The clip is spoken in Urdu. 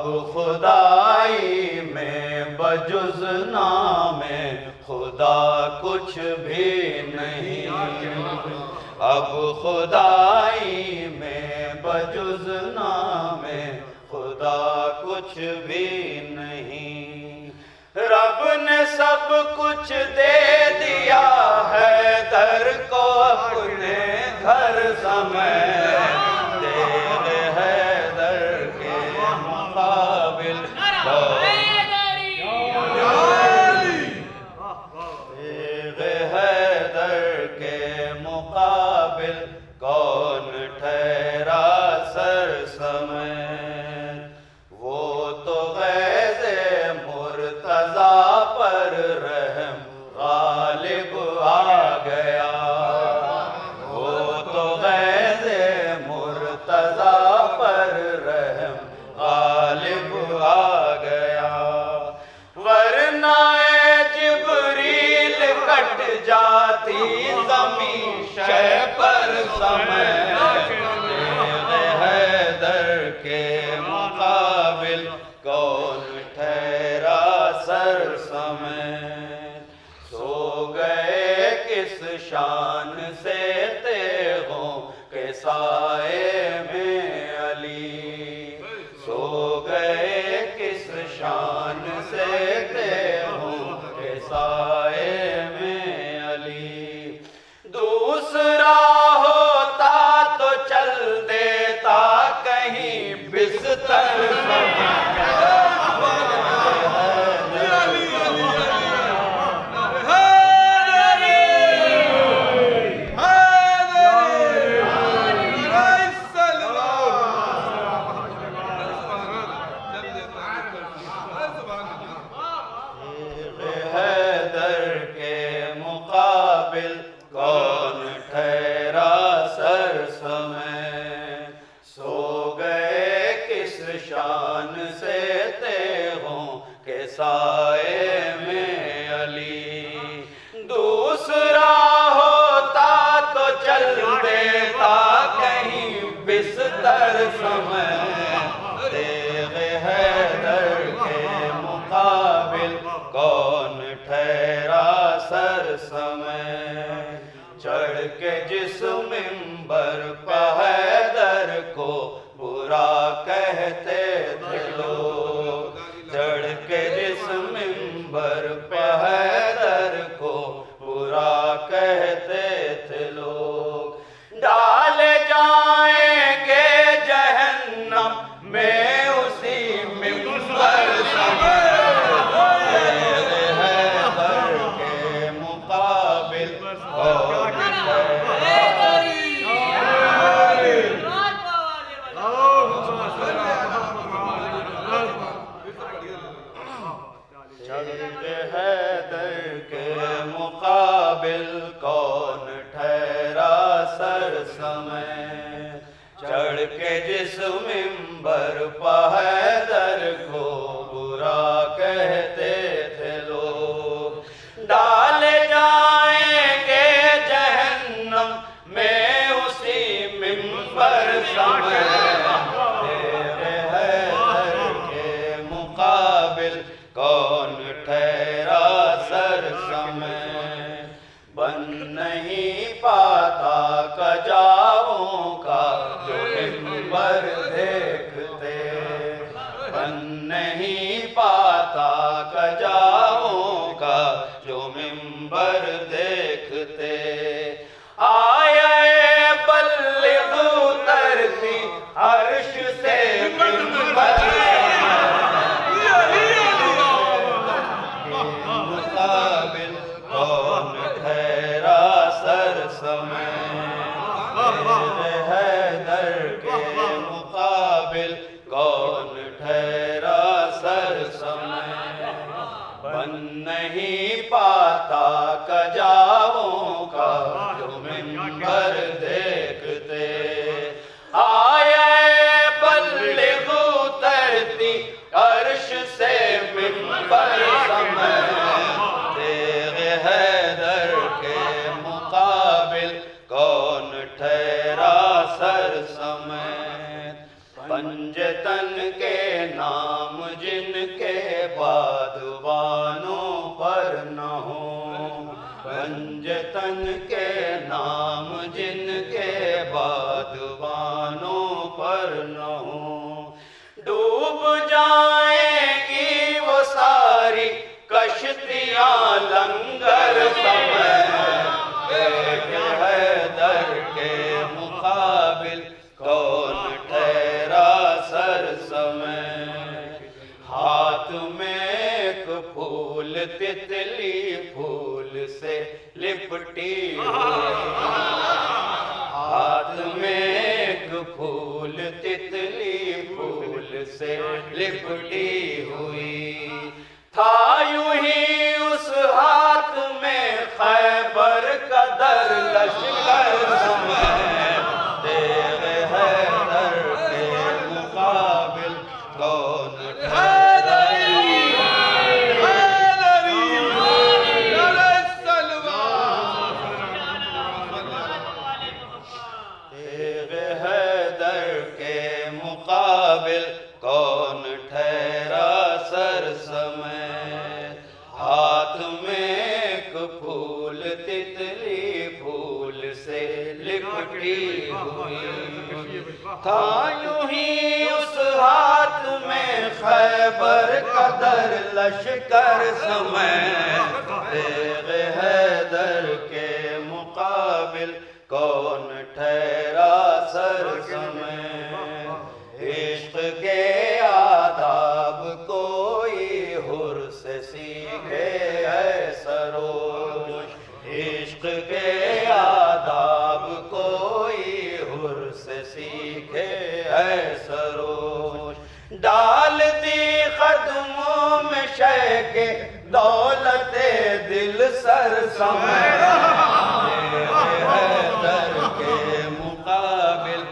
اب خدائی میں بجز نام خدا کچھ بھی نہیں، اب خدائی میں بجز نام خدا کچھ بھی نہیں۔ رب نے سب کچھ دے دیا ہے در کو اپنے گھر سمیت، تیغ حیدر کے مقابل کون ٹھہرا سر سمیت۔ وہ تو غیظ مرتضیٰ پر رحم غالب آ گیا، وہ تو غیظ مرتضیٰ پر رحم غالب آ گیا، ورنہ جبریل کٹ جاتی زمین شہ پر سمیت، تیغ حیدر کے مقابل کون ٹھہرا سر سمیت۔ سو گئے کس شان سے تیغوں کے سائے میں علی، سو گئے کس شان سے تیغوں کے سائے میں علی، دوسرا ہوتا تو چل دیتا کہیں بستر کون ٹھہرا سر سمیت۔ سو گئے کس شان سے تیغوں کے سائے میں علی، دوسرا ہوتا تو چل دیتا کہیں بستر سمیت، تیغ حیدر کے مقابل کون ٹھہرا سر سمیت۔ چڑھ کے جس منبر پہ حیدر کو برا کہتے تھے لوگ، چڑھ کے جس منبر پہ حیدر کو برا کہتے تھے لوگ، ڈالے جائیں گے جہنم میں اسی منبر سمیت، حیدر کے مقابل کون ٹھہرا سر سمیت۔ چڑھ کے جس منبر پہ حیدر کو برا کہتے تھے لوگ، ڈالے جائیں گے جہنم میں اسی منبر سمیت، تیغ حیدر کے مقابل کون ٹھہرا سر سمیت۔ بن نہیں پاتا کجاؤں کا جو منبر دیکھتے، بن نہیں پاتا کجاؤں کا جو منبر دیکھتے، آئے بلغ اترتی عرش سے منبر مقابل کون ٹھہرا سر سمیت، تیغ حیدر کے مقابل کون ٹھہرا سر سمیت۔ بن نہیں پاتا کجاؤں کا جو منبر دیکھتے، آئے بلغ اترتی عرش سے منبر سمیت، تیغ حیدر کے مقابل کون ٹھہرا سر سمیت۔ پنجتن کے نام میں ایک پھول تتلی پھول سے لپٹی ہوئی ہاتھ میں ایک پھول تتلی پھول سے لپٹی ہوئی تھا یوں ہی اس ہاتھ میں خیبر کا در لشکر سمیت تیغ حیدر کے مقابل کون کون ٹھہرا سر سمیت ہاتھ میں ایک پھول تتلی پھول سے لپٹی ہوئی تھا یوں ہی اس ہاتھ میں خیبر کا در لشکر سمیت تیغ حیدر کے مقابل کون ٹھہرا سر سمیت عشق کے آداب کوئی حر سے سیکھے ہے سروش عشق کے آداب کوئی حر سے سیکھے ہے سروش ڈال دی قدموں میں شے کے دولت دل سر سمیت حیدر کے مقابل